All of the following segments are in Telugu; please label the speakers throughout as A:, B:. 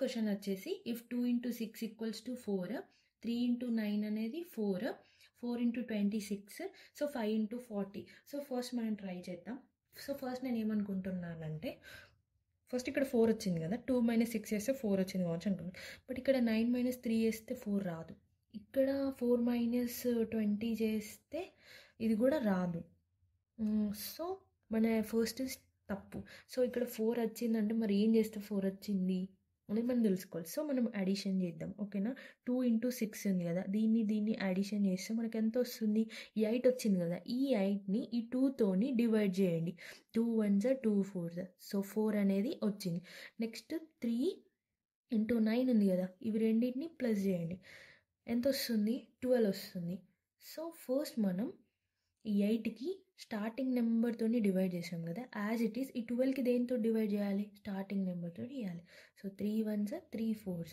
A: క్వశ్చన్ వచ్చేసి if 2 into 6 equals to 4, 3 into 9 అనేది 4, 4 into 26, so 5 into 40. So first మనం ట్రై చేద్దాం. సో ఫస్ట్ నేను ఏమనుకుంటున్నానంటే ఫస్ట్ ఇక్కడ 4 వచ్చింది కదా, 2 - 6 చేస్తే 4 వచ్చింది కావచ్చు అనుకున్నాను. బట్ ఇక్కడ 9 - 3 చేస్తే 4 రాదు. ఇక్కడ 4 - 20 చేస్తే ఇది కూడా రాదు. సో మన ఫస్ట్ తప్పు. సో ఇక్కడ 4 వచ్చిందంటే మరి ఏం చేస్తే 4 వచ్చింది అనేది మనం తెలుసుకోవాలి. సో మనం అడిషన్ చేద్దాం, ఓకేనా. 2 into 6 ఉంది కదా, దీన్ని అడిషన్ చేస్తే మనకు ఎంత వస్తుంది? 8 వచ్చింది కదా. ఈ 8ని ఈ 2తోని డివైడ్ చేయండి. 2 1s 2 4s, సో 4 అనేది వచ్చింది. నెక్స్ట్ 3 into 9 ఉంది కదా, ఇవి రెండింటిని ప్లస్ చేయండి. ఎంత వస్తుంది? 12 వస్తుంది. సో ఫస్ట్ మనం ఈ 8కి స్టార్టింగ్ నెంబర్తో డివైడ్ చేసాం కదా, యాజ్ ఇట్ ఈస్ ఈ 12కి దేంతో డివైడ్ చేయాలి? స్టార్టింగ్ నెంబర్తో చేయాలి. సో 3 1s 3 4s,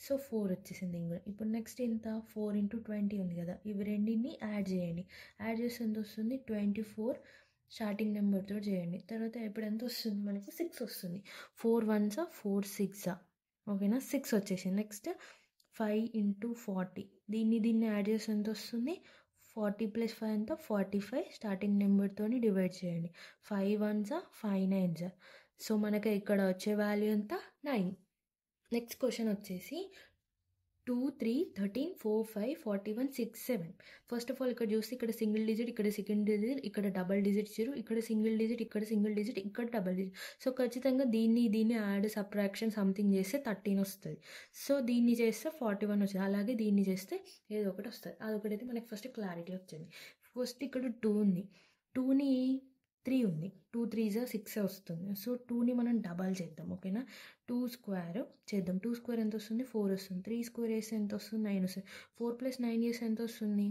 A: సో 4 వచ్చేసింది ఇంకా. ఇప్పుడు నెక్స్ట్ ఎంత? 4 into 20 ఉంది కదా, ఇవి రెండింటిని యాడ్ చేయండి. యాడ్ చేస్తే ఎంత వస్తుంది? 24 స్టార్టింగ్ నెంబర్తో చేయండి. తర్వాత ఇప్పుడు ఎంత వస్తుంది మనకు? 6 వస్తుంది. 4 1s 4 6, ఓకేనా. 6 వచ్చేసింది. నెక్స్ట్ 5 into 40, దీన్ని యాడ్ చేస్తే ఎంత వస్తుంది? 40 + 5 ఎంత? 45 స్టార్టింగ్ నెంబర్తో డివైడ్ చేయండి. 5 1s 5 9s, సో మనకి ఇక్కడ వచ్చే వాల్యూ ఎంత? 9. నెక్స్ట్ క్వశ్చన్ వచ్చేసి 2 3 13 4 5 41 6 7. ఫస్ట్ ఆఫ్ ఆల్ ఇక్కడ చూస్తే ఇక్కడ సింగిల్ డిజిట్, ఇక్కడ సెకండ్ డిజిట్, ఇక్కడ డబల్ డిజిట్ ఇచ్చారు, ఇక్కడ సింగిల్ డిజిట్, ఇక్కడ సింగిల్ డిజిట్, ఇక్కడ డబల్ డిజిట్. సో ఖచ్చితంగా దీన్ని యాడ్ సబ్ట్రాక్షన్ సంథింగ్ చేస్తే 13 వస్తుంది. సో దీన్ని చేస్తే 41 వస్తుంది. అలాగే దీన్ని చేస్తే ఏదో ఒకటి వస్తుంది. అదొకటైతే మనకి ఫస్ట్ క్లారిటీ వచ్చింది. ఫస్ట్ ఇక్కడ 2 ఉంది, 2ని 3 ఉంది, 2 3s 6 వస్తుంది. సో 2ని మనం డబల్ చేద్దాం, ఓకేనా. 2 స్క్వేర్ చేద్దాం. 2 స్క్వేర్ ఎంత వస్తుంది? 4 వస్తుంది. 3 స్క్వేర్ వేస్తే ఎంత వస్తుంది? 9 వస్తుంది. 4 + 9 చేస్తే ఎంత వస్తుంది?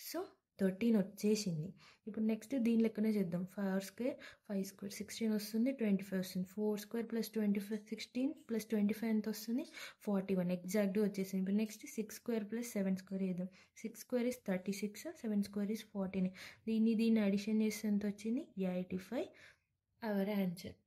A: సో 13 వచ్చేసింది. ఇప్పుడు నెక్స్ట్ దీని లెక్కనే చేద్దాం. 4 స్క్వేర్ 5 స్క్వేర్ 16 వస్తుంది, 25 వస్తుంది. 4 స్క్వేర్ + 25 16 + 25 ఎంత వస్తుంది? 41 ఎగ్జాక్ట్గా వచ్చేసింది. ఇప్పుడు నెక్స్ట్ 6 స్క్వేర్ + 7 స్క్వేర్ చేద్దాం. 6 స్క్వేర్ is 36, 7 స్క్వేర్ is 14. దీన్ని అడిషన్ చేస్తే ఎంత వచ్చింది? 85 అవర్ ఆన్సర్.